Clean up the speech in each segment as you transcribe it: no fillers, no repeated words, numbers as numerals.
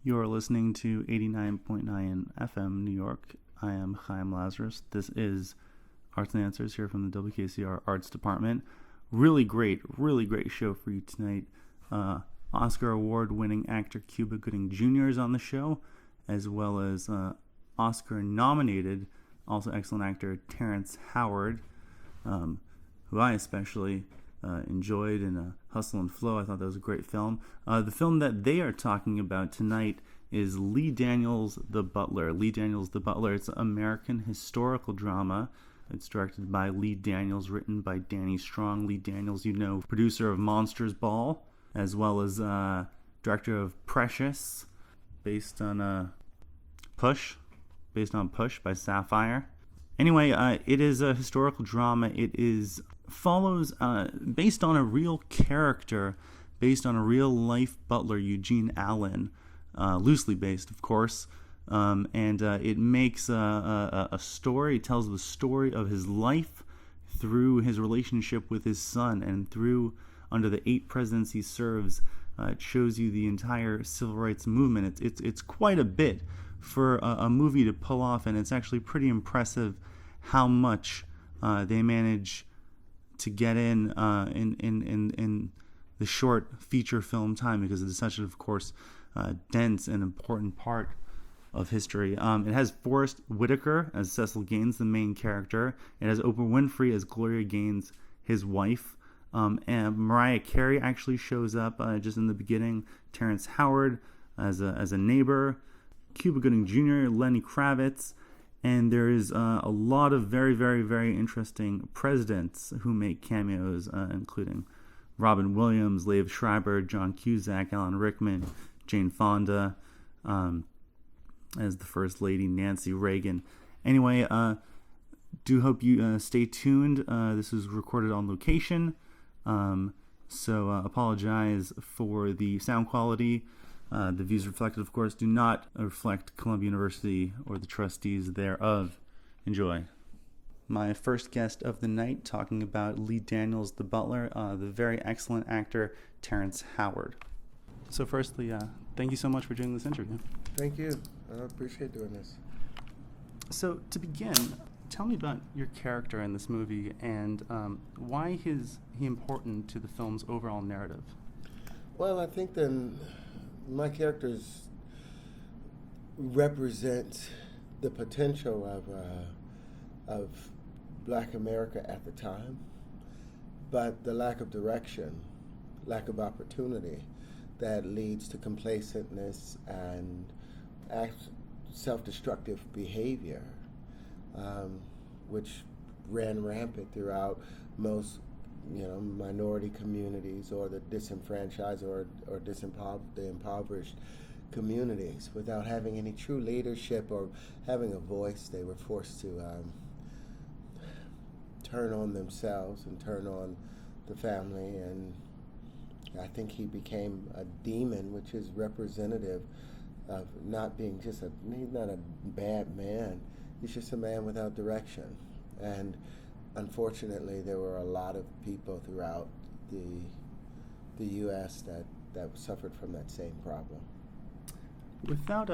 You're listening to 89.9 FM New York. I am Chaim Lazaros. This is Arts and Answers here from the WKCR Arts Department. Really great show for you tonight. Oscar Award-winning actor Cuba Gooding Jr. is on the show, as well as Oscar-nominated, also excellent actor Terrence Howard, who I especially enjoyed in Hustle and Flow. I thought that was a great film. The film that they are talking about tonight is Lee Daniels' The Butler. Lee Daniels' The Butler. It's an American historical drama. It's directed by Lee Daniels, written by Danny Strong. Lee Daniels, you know, producer of Monsters Ball, as well as director of Precious, based on Push by Sapphire. Anyway, it is a historical drama. It follows based on a real character, based on a real life butler, Eugene Allen, loosely based, of course. And it makes a story. It tells the story of his life through his relationship with his son, and through under the 8 presidents he serves. It shows you the entire civil rights movement. It's quite a bit for a movie to pull off, and it's actually pretty impressive how much they manage to get in the short feature film time, because it is such, of course, dense and important part of history. It has Forrest Whitaker as Cecil Gaines, the main character. It has Oprah Winfrey as Gloria Gaines, his wife. And Mariah Carey actually shows up just in the beginning. Terrence Howard as a neighbor. Cuba Gooding Jr., Lenny Kravitz. And there is a lot of very, very, very interesting presidents who make cameos, including Robin Williams, Liev Schreiber, John Cusack, Alan Rickman, Jane Fonda, as the First Lady, Nancy Reagan. Anyway, do hope you stay tuned. This is recorded on location, so apologize for the sound quality. The views reflected, of course, do not reflect Columbia University or the trustees thereof. Enjoy. My first guest of the night, talking about Lee Daniels, the Butler, the very excellent actor Terrence Howard. So firstly, thank you so much for doing this interview. Thank you. I appreciate doing this. So to begin, tell me about your character in this movie, and why is he important to the film's overall narrative? Well, I think then my characters represent the potential of Black America at the time, but the lack of direction, lack of opportunity that leads to complacentness and self-destructive behavior, which ran rampant throughout most minority communities, or the disenfranchised or the impoverished communities. Without having any true leadership or having a voice, they were forced to turn on themselves and turn on the family. And I think he became a demon, which is representative of not being just he's not a bad man, he's just a man without direction. And unfortunately, there were a lot of people throughout the U.S. that suffered from that same problem. Without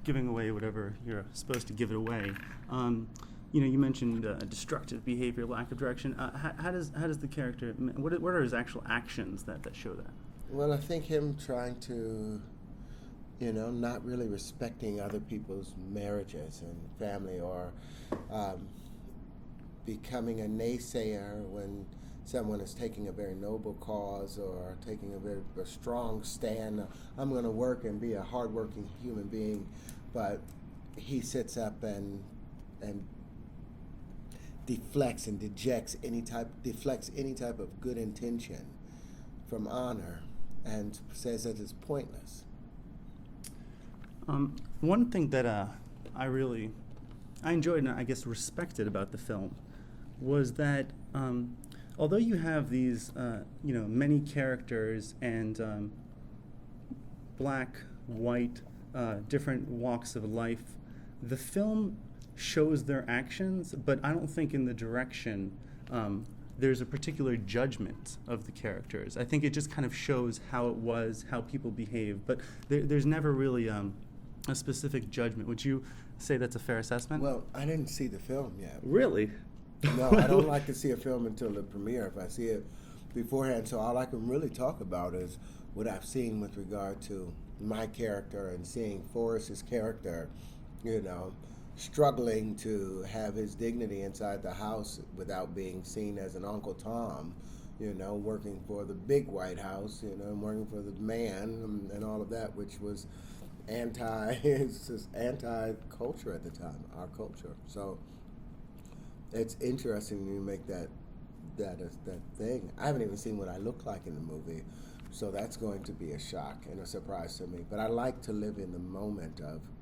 giving away whatever you're supposed to give it away, you mentioned destructive behavior, lack of direction. How does the character? What are his actual actions that show that? Well, I think him trying to, not really respecting other people's marriages and family, or becoming a naysayer when someone is taking a very noble cause or taking a strong stand. I'm going to work and be a hardworking human being, but he sits up and deflects any type of good intention from honor, and says that it's pointless. One thing that I enjoyed and I guess respected about the film was that although you have these many characters and black, white, different walks of life, the film shows their actions, but I don't think in the direction there's a particular judgment of the characters. I think it just kind of shows how it was, how people behave, but there's never really a specific judgment. Would you say that's a fair assessment? Well, I didn't see the film yet. Really? No, I don't like to see a film until the premiere. If I see it beforehand, so all I can really talk about is what I've seen with regard to my character and seeing Forrest's character, struggling to have his dignity inside the house without being seen as an Uncle Tom, working for the big White House, and working for the man and all of that, which was it's just anti-culture at the time, our culture. So it's interesting you make that thing. I haven't even seen what I look like in the movie, so that's going to be a shock and a surprise to me. But I like to live in the moment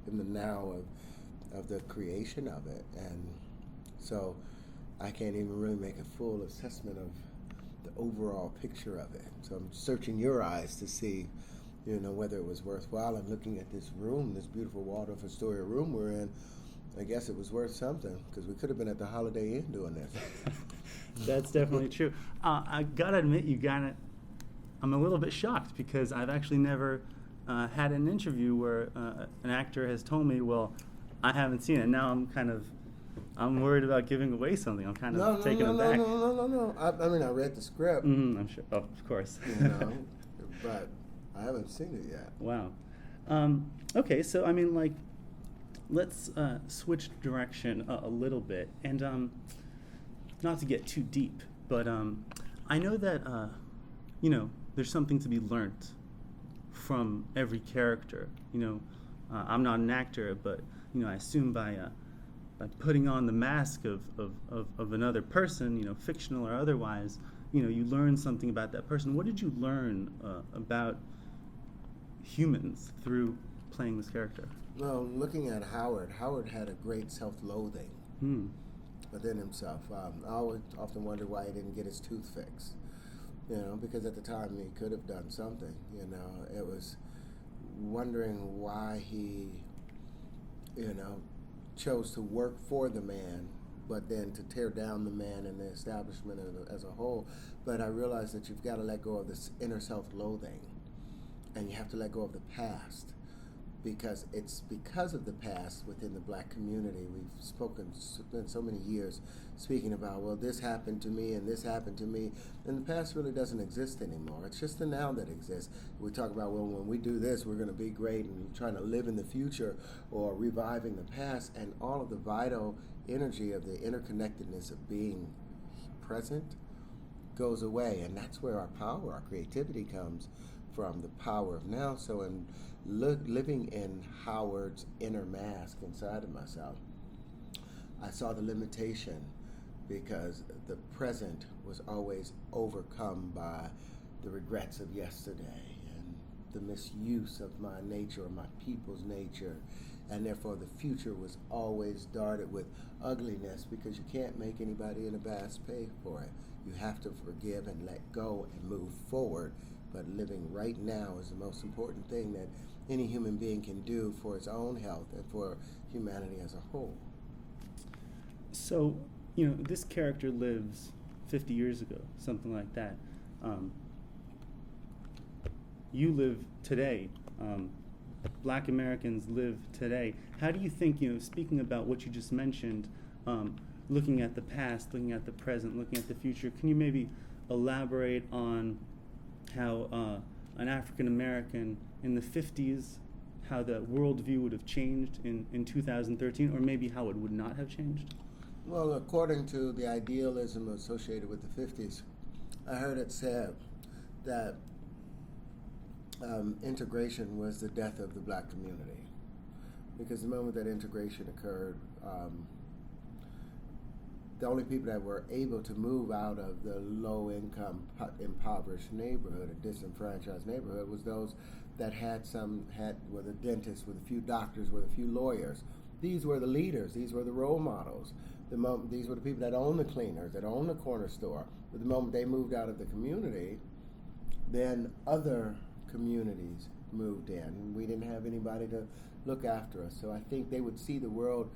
in the now of the creation of it, and so I can't even really make a full assessment of the overall picture of it. So I'm searching your eyes to see, whether it was worthwhile. I'm looking at this room, this beautiful Waldorf Astoria room we're in. I guess it was worth something, because we could have been at the Holiday Inn doing this. That's definitely true. I gotta admit, I'm a little bit shocked, because I've actually never had an interview where an actor has told me, well, I haven't seen it. Now I'm worried about giving away something. I'm kind of taken aback. No. I mean, I read the script. Mm-hmm, I'm sure. Oh, of course. But I haven't seen it yet. Wow. Okay, so I mean, let's switch direction a little bit, and not to get too deep, but I know that there's something to be learned from every character. I'm not an actor, but I assume by putting on the mask of another person, fictional or otherwise, you learn something about that person. What did you learn about humans through playing this character? Well, looking at Howard had a great self-loathing within himself. I always often wondered why he didn't get his tooth fixed, because at the time he could have done something. It was wondering why he, chose to work for the man, but then to tear down the man and the establishment as a whole. But I realized that you've got to let go of this inner self-loathing, and you have to let go of the past, because it's because of the past within the black community. We've spent so many years speaking about, well, this happened to me and this happened to me, and the past really doesn't exist anymore. It's just the now that exists. We talk about, well, when we do this, we're going to be great, and trying to live in the future or reviving the past, and all of the vital energy of the interconnectedness of being present goes away, and that's where our power, our creativity comes from, the power of now. So in living in Howard's inner mask inside of myself, I saw the limitation, because the present was always overcome by the regrets of yesterday and the misuse of my nature or my people's nature, and therefore the future was always darted with ugliness, because you can't make anybody in the past pay for it. You have to forgive and let go and move forward. But living right now is the most important thing that any human being can do for its own health and for humanity as a whole. So, this character lives 50 years ago, something like that. You live today. Black Americans live today. How do you think, speaking about what you just mentioned, looking at the past, looking at the present, looking at the future, can you maybe elaborate on how an African American in the 50s, how the worldview would have changed in 2013, or maybe how it would not have changed? Well, according to the idealism associated with the 50s, I heard it said that integration was the death of the black community, because the moment that integration occurred, the only people that were able to move out of the low-income, impoverished neighborhood, a disenfranchised neighborhood, was those that were the dentists, with a few doctors, with a few lawyers. These were the leaders. These were the role models. These were the people that owned the cleaners, that owned the corner store. But the moment they moved out of the community, then other communities moved in. We didn't have anybody to look after us. So I think they would see the world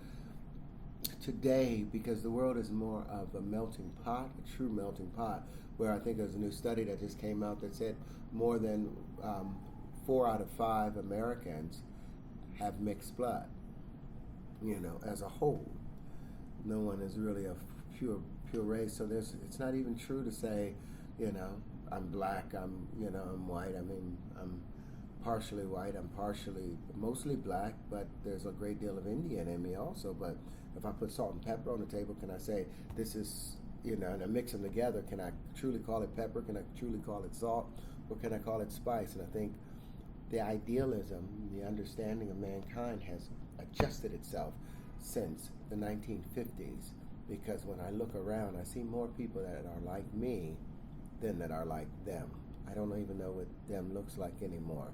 today, because the world is more of a melting pot, a true melting pot, where I think there's a new study that just came out that said more than 4 out of 5 Americans have mixed blood, as a whole. No one is really a pure race. So it's not even true to say, I'm black, I'm white. I mean, I'm partially white, I'm mostly black, but there's a great deal of Indian in me also. But if I put salt and pepper on the table, can I say this is, and I mix them together, can I truly call it pepper? Can I truly call it salt? Or can I call it spice? And I think the idealism, the understanding of mankind has adjusted itself since the 1950s, because when I look around, I see more people that are like me than that are like them. I don't even know what them looks like anymore.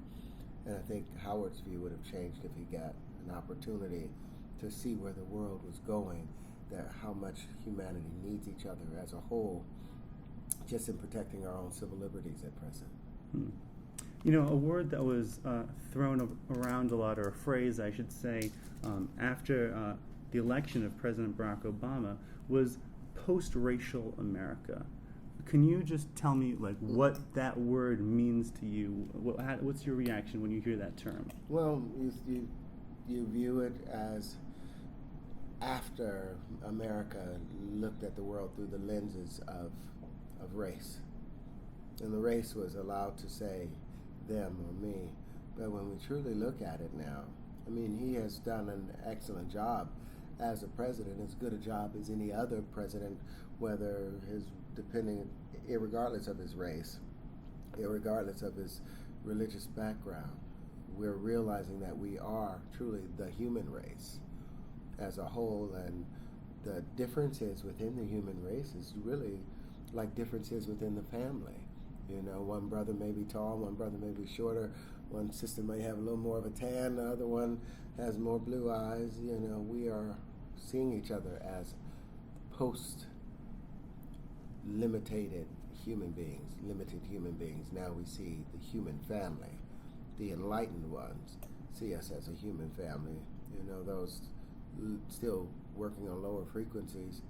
And I think Howard's view would have changed if he got an opportunity to see where the world was going, that how much humanity needs each other as a whole, just in protecting our own civil liberties at present. A word that was thrown around a lot, or a phrase I should say, after the election of President Barack Obama was post-racial America. Can you just tell me what that word means to you? What's your reaction when you hear that term? Well, you view it as after America looked at the world through the lenses of race. And the race was allowed to say them or me. But when we truly look at it now, I mean, he has done an excellent job as a president, as good a job as any other president, whether irregardless of his race, irregardless of his religious background. We're realizing that we are truly the human race as a whole, and the differences within the human race is really like differences within the family. One brother may be tall, one brother may be shorter, one sister may have a little more of a tan, the other one has more blue eyes. We are seeing each other as limited human beings. Now we see the human family. The enlightened ones see us as a human family. Those still working on lower frequencies,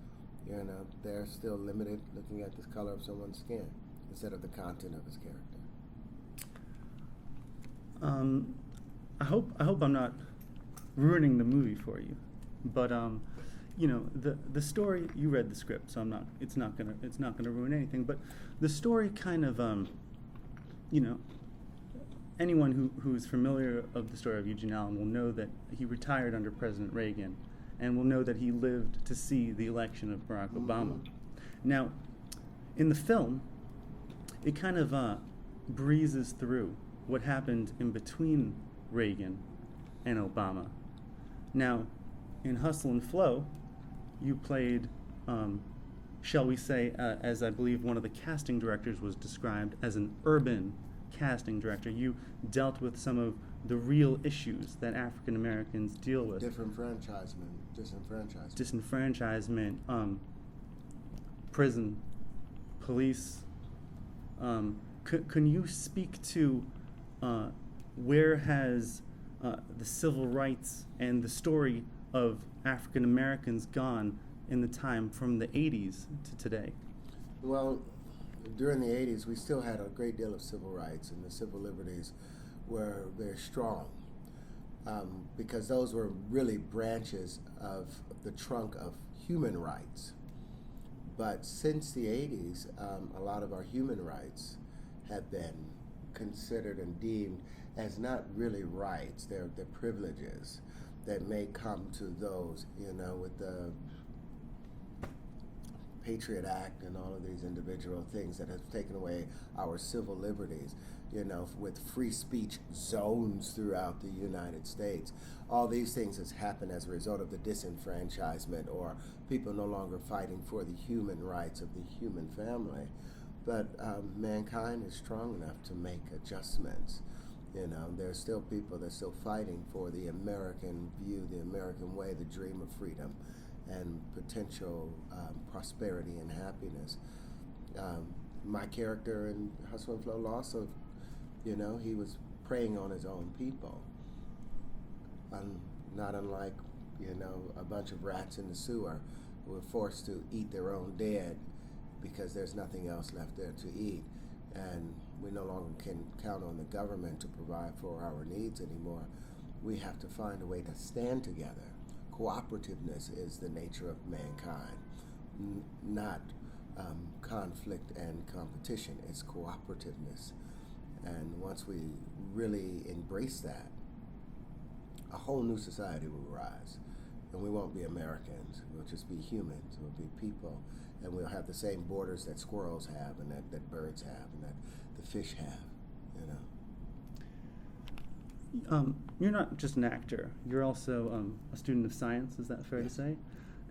they're still limited, looking at the color of someone's skin instead of the content of his character. I hope I'm not ruining the movie for you, but the story, you read the script, so it's not gonna ruin anything. But the story kind of anyone who's familiar of the story of Eugene Allen will know that he retired under President Reagan, and will know that he lived to see the election of Barack Obama. Now, in the film, it kind of breezes through what happened in between Reagan and Obama. Now, in Hustle and Flow, you played, shall we say, as I believe one of the casting directors was described, as an urban casting director. You dealt with some of the real issues that African Americans deal with. Disenfranchisement, prison, police. Can you speak to where has the civil rights and the story of African Americans gone in the time from the 80s to today? Well, during the 80s, we still had a great deal of civil rights, and the civil liberties were very strong, because those were really branches of the trunk of human rights. But since the 80s, a lot of our human rights have been considered and deemed as not really rights. They're privileges that may come to those, with the Patriot Act and all of these individual things that have taken away our civil liberties, with free speech zones throughout the United States. All these things has happened as a result of the disenfranchisement, or people no longer fighting for the human rights of the human family. But mankind is strong enough to make adjustments. There's still people that are still fighting for the American view, the American way, the dream of freedom and potential prosperity and happiness. My character in Hustle and Flow also, he was preying on his own people, not unlike a bunch of rats in the sewer who were forced to eat their own dead because there's nothing else left there to eat. And we no longer can count on the government to provide for our needs anymore. We have to find a way to stand together. Cooperativeness is the nature of mankind, not conflict and competition. It's cooperativeness. And once we really embrace that, a whole new society will rise. And we won't be Americans. We'll just be humans. We'll be people. And we'll have the same borders that squirrels have and that birds have and that the fish have, You're not just an actor. You're also a student of science, is that fair to say?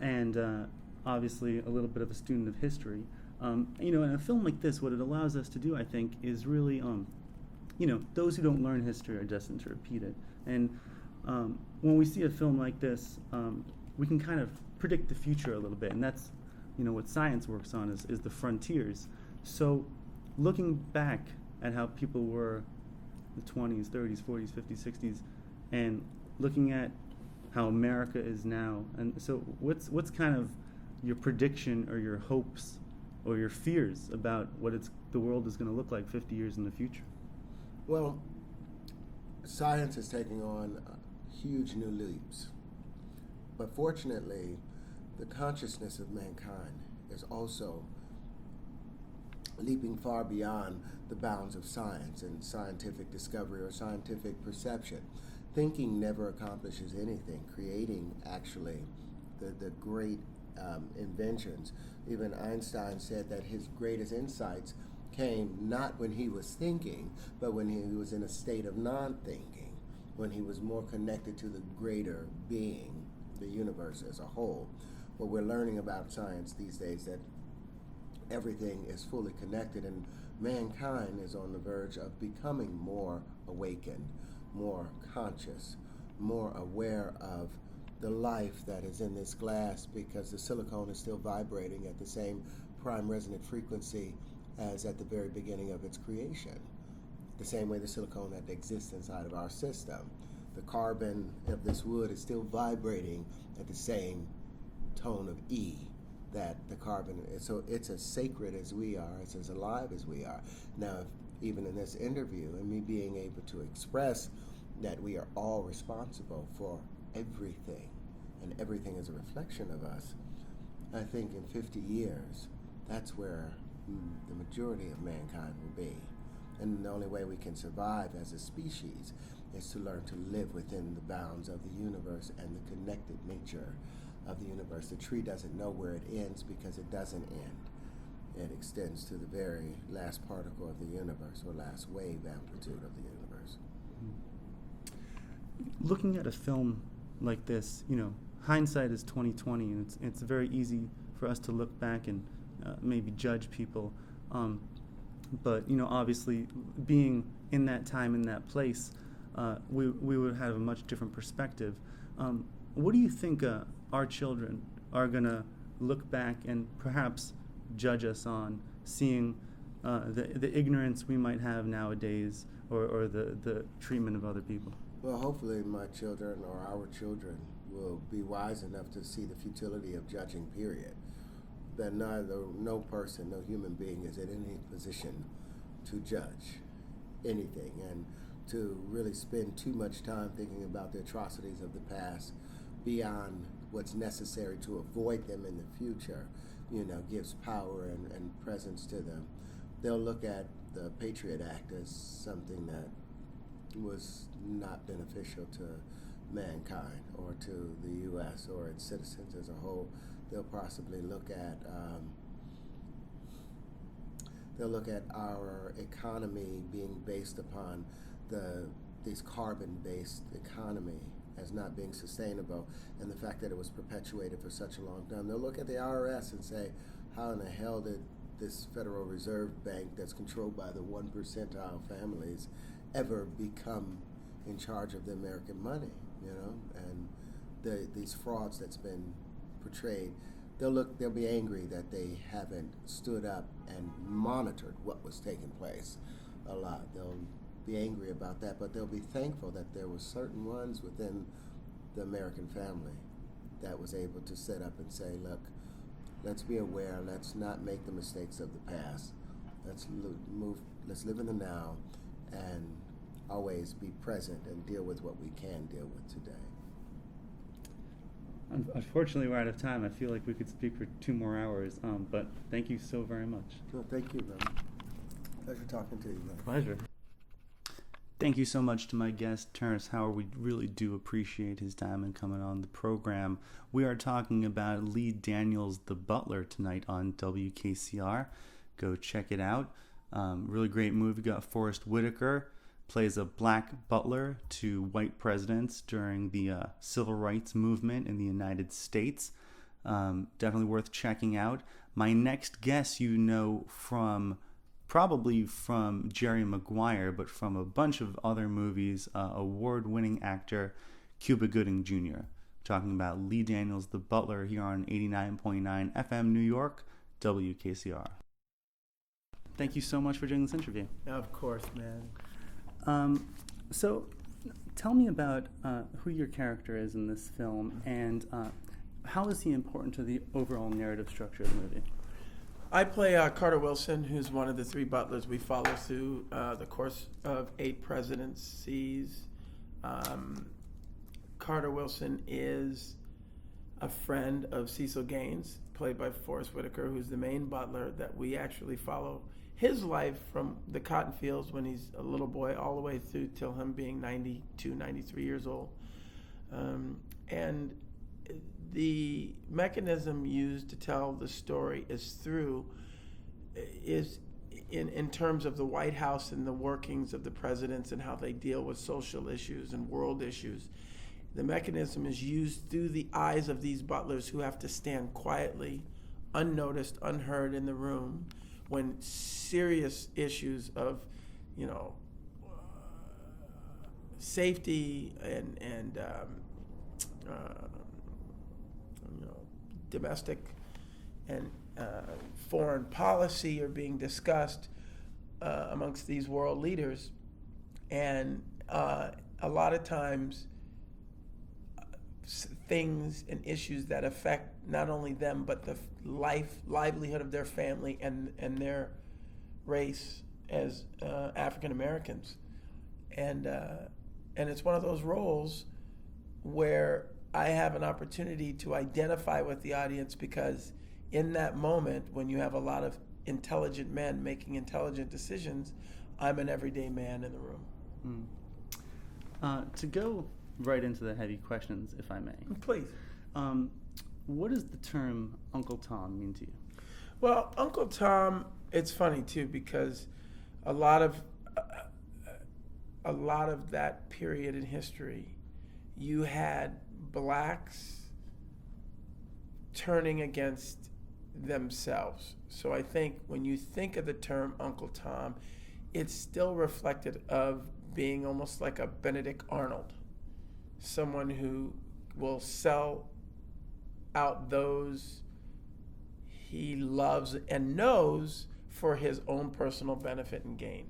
And obviously a little bit of a student of history. In a film like this, what it allows us to do, I think, is really, those who don't learn history are destined to repeat it. And when we see a film like this, we can kind of predict the future a little bit, and that's, what science works on is the frontiers. So looking back at how people were in the 20s, 30s, 40s, 50s, 60s, and looking at how America is now, and so what's kind of your prediction or your hopes or your fears about what the world is going to look like 50 years in the future? Well, science is taking on huge new leaps. But fortunately, the consciousness of mankind is also leaping far beyond the bounds of science and scientific discovery or scientific perception. Thinking never accomplishes anything. Creating, actually, the great inventions. Even Einstein said that his greatest insights came not when he was thinking, but when he was in a state of non-thinking, when he was more connected to the greater being, the universe as a whole. What we're learning about science these days, that everything is fully connected, and mankind is on the verge of becoming more awakened, more conscious, more aware of the life that is in this glass, because the silicone is still vibrating at the same prime resonant frequency as at the very beginning of its creation. The same way the silicone that exists inside of our system. The carbon of this wood is still vibrating at the same tone of E that the carbon is. So it's as sacred as we are, it's as alive as we are. Now, even in this interview, and me being able to express that we are all responsible for everything, and everything is a reflection of us, I think in 50 years, that's where the majority of mankind will be. And the only way we can survive as a species is to learn to live within the bounds of the universe and the connected nature of the universe. The tree doesn't know where it ends because it doesn't end. It extends to the very last particle of the universe, or last wave amplitude of the universe. Looking at a film like this, hindsight is 20/20, and it's very easy for us to look back and maybe judge people. But obviously, being in that time, in that place, we would have a much different perspective. What do you think our children are going to look back and perhaps judge us on, seeing the ignorance we might have nowadays, or the treatment of other people? Well, hopefully my children or our children will be wise enough to see the futility of judging, period. That no person, no human being is in any position to judge anything, and to really spend too much time thinking about the atrocities of the past beyond what's necessary to avoid them in the future, gives power and presence to them. They'll look at the Patriot Act as something that was not beneficial to mankind or to the U.S. or its citizens as a whole. They'll possibly look at our economy being based upon this carbon-based economy as not being sustainable, and the fact that it was perpetuated for such a long time. They'll look at the IRS and say, how in the hell did this Federal Reserve Bank that's controlled by the 1 percentile families ever become in charge of the American money, and these frauds that's been portrayed. They'll be angry that they haven't stood up and monitored what was taking place a lot. They'll be angry about that, but they'll be thankful that there were certain ones within the American family that was able to set up and say, look, let's be aware, let's not make the mistakes of the past. Let's live in the now and always be present and deal with what we can deal with today. Unfortunately, we're out of time. I feel like we could speak for 2 more hours, but thank you so very much. No, thank you, man. Pleasure talking to you, man. Pleasure. Thank you so much to my guest, Terrence Howard. We really do appreciate his time and coming on the program. We are talking about Lee Daniels' The Butler tonight on WKCR. Go check it out. Really great movie. Got Forrest Whitaker, plays a black butler to white presidents during the civil rights movement in the United States. Definitely worth checking out. My next guest, you know probably from Jerry Maguire, but from a bunch of other movies, award-winning actor Cuba Gooding Jr. Talking about Lee Daniels, The Butler, here on 89.9 FM New York, WKCR. Thank you so much for doing this interview. Of course, man. So tell me about who your character is in this film, and how is he important to the overall narrative structure of the movie? I play Carter Wilson, who's one of the 3 butlers we follow through the course of 8 presidencies. Carter Wilson is a friend of Cecil Gaines, played by Forrest Whitaker, who's the main butler that we actually follow his life from the cotton fields when he's a little boy all the way through till him being 92, 93 years old. And the mechanism used to tell the story is in terms of the White House and the workings of the presidents and how they deal with social issues and world issues. The mechanism is used through the eyes of these butlers who have to stand quietly, unnoticed, unheard in the room when serious issues of, safety and domestic and foreign policy are being discussed amongst these world leaders. And a lot of times things and issues that affect not only them but the livelihood of their family and their race as African Americans, and it's one of those roles where I have an opportunity to identify with the audience, because in that moment when you have a lot of intelligent men making intelligent decisions, I'm an everyday man in the room. To go right into the heavy questions, if I may. Please. What does the term Uncle Tom mean to you? Well, Uncle Tom, it's funny too, because a lot of that period in history, you had blacks turning against themselves. So I think when you think of the term Uncle Tom, it's still reflected of being almost like a Benedict Arnold, someone who will sell out those he loves and knows for his own personal benefit and gain.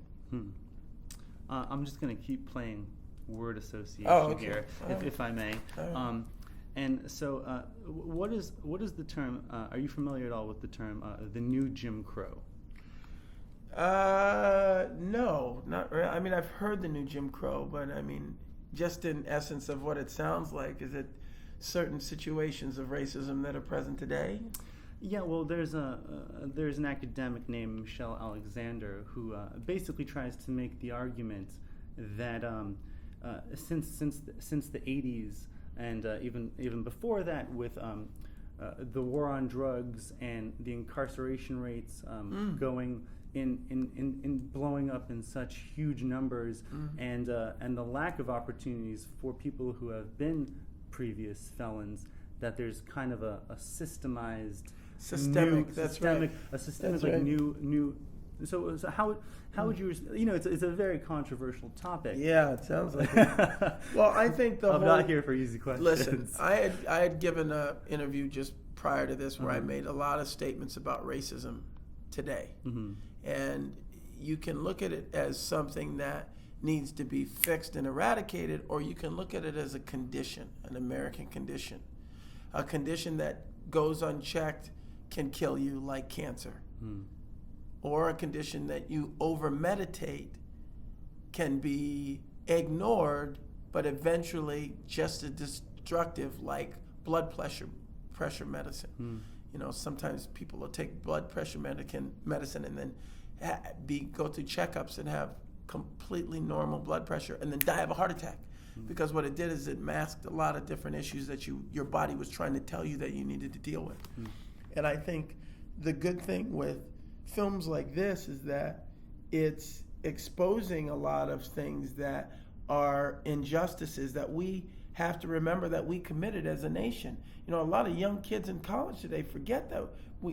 I'm just going to keep playing word association here, if I may. And so, what is the term? Are you familiar at all with the term the new Jim Crow? No, not really. I mean, I've heard the new Jim Crow, but I mean, just in essence of what it sounds like, is it certain situations of racism that are present today? Yeah, well, there's an academic named Michelle Alexander who basically tries to make the argument that since the 80s and even before that, with the war on drugs and the incarceration rates going in blowing up in such huge numbers, and the lack of opportunities for people who have been previous felons, that there's kind of a systemic new. So how would you? It's a very controversial topic. Yeah, it sounds like it. Well, I think I'm not here for easy questions. Listen, I had given an interview just prior to this where I made a lot of statements about racism today, and you can look at it as something that needs to be fixed and eradicated, or you can look at it as a condition, an American condition. a condition that goes unchecked can kill you, like cancer. Or a condition that you over meditate can be ignored, but eventually just as destructive, like blood pressure medicine. You know, sometimes people will take blood pressure medicine and then go through checkups and have completely normal blood pressure and then die of a heart attack. Because what it did is it masked a lot of different issues that your body was trying to tell you that you needed to deal with. And I think the good thing with films like this is that it's exposing a lot of things that are injustices that we have to remember that we committed as a nation. You know, a lot of young kids in college today forget that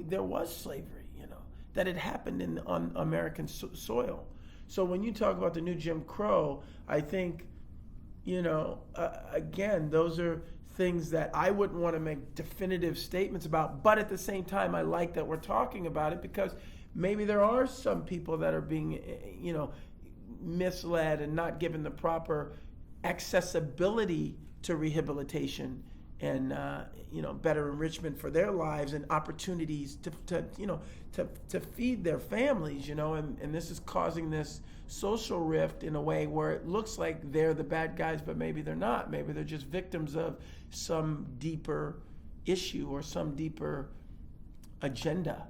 there was slavery, you know, that it happened on American soil. So when you talk about the new Jim Crow, I think, you know, again, those are things that I wouldn't want to make definitive statements about, but at the same time, I like that we're talking about it because maybe there are some people that are being, you know, misled and not given the proper accessibility to rehabilitation and, you know, better enrichment for their lives and opportunities to you know, to feed their families, you know, and this is causing this social rift in a way where it looks like they're the bad guys, but maybe they're not. Maybe they're just victims of some deeper issue or some deeper agenda.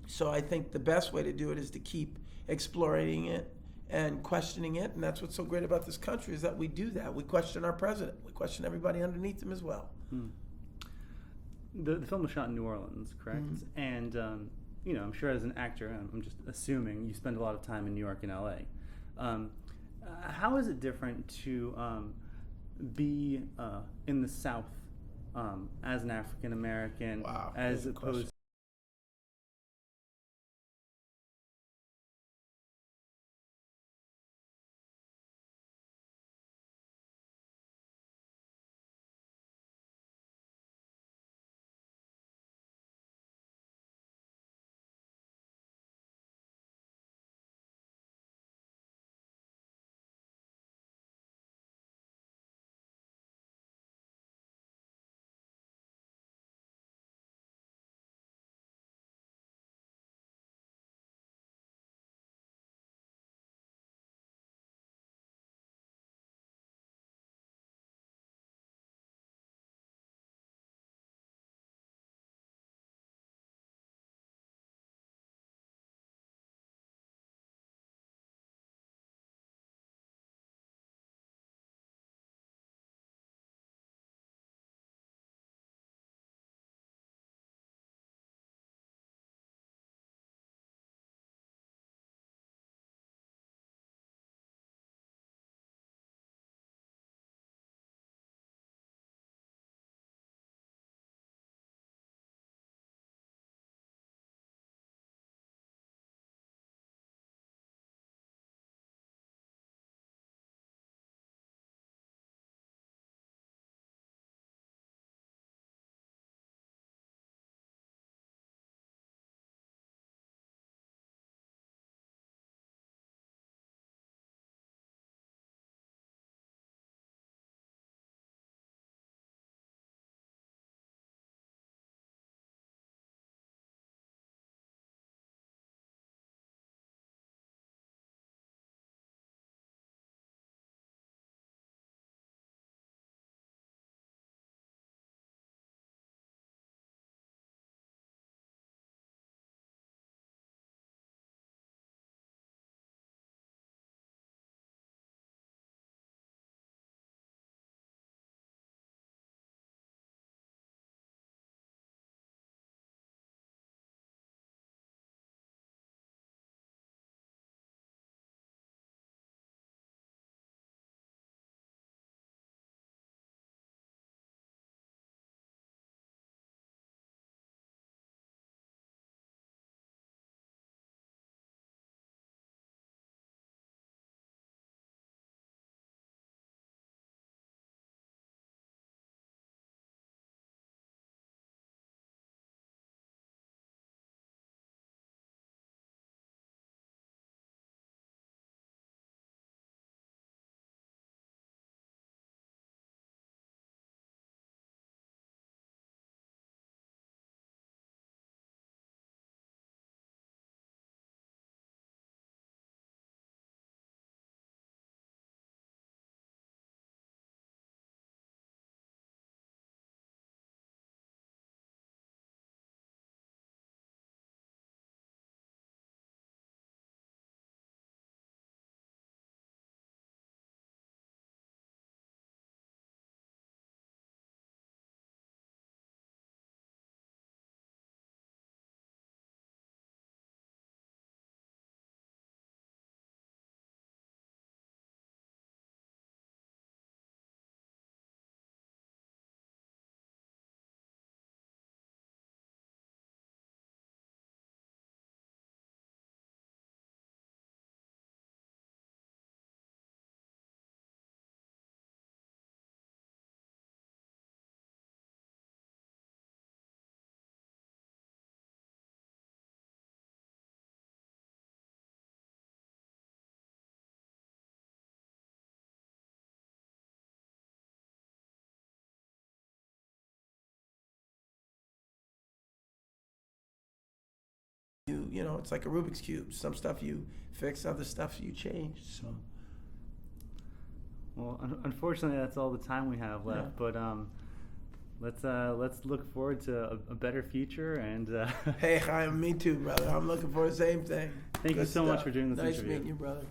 So I think the best way to do it is to keep exploring it and questioning it, and that's what's so great about this country is that we do that. We question our president. We question everybody underneath him as well. The film was shot in New Orleans, correct? And you know, I'm sure as an actor, I'm just assuming you spend a lot of time in New York and LA. How is it different to be in the South as an African American, as opposed You know, it's like a Rubik's Cube. Some stuff you fix, other stuff you change. So, well, unfortunately, that's all the time we have left. Yeah. But let's look forward to a better future. And hey, Chaim, me too, brother. I'm looking for the same thing. Thank you so much for doing this interview. Nice interview. meeting you, brother.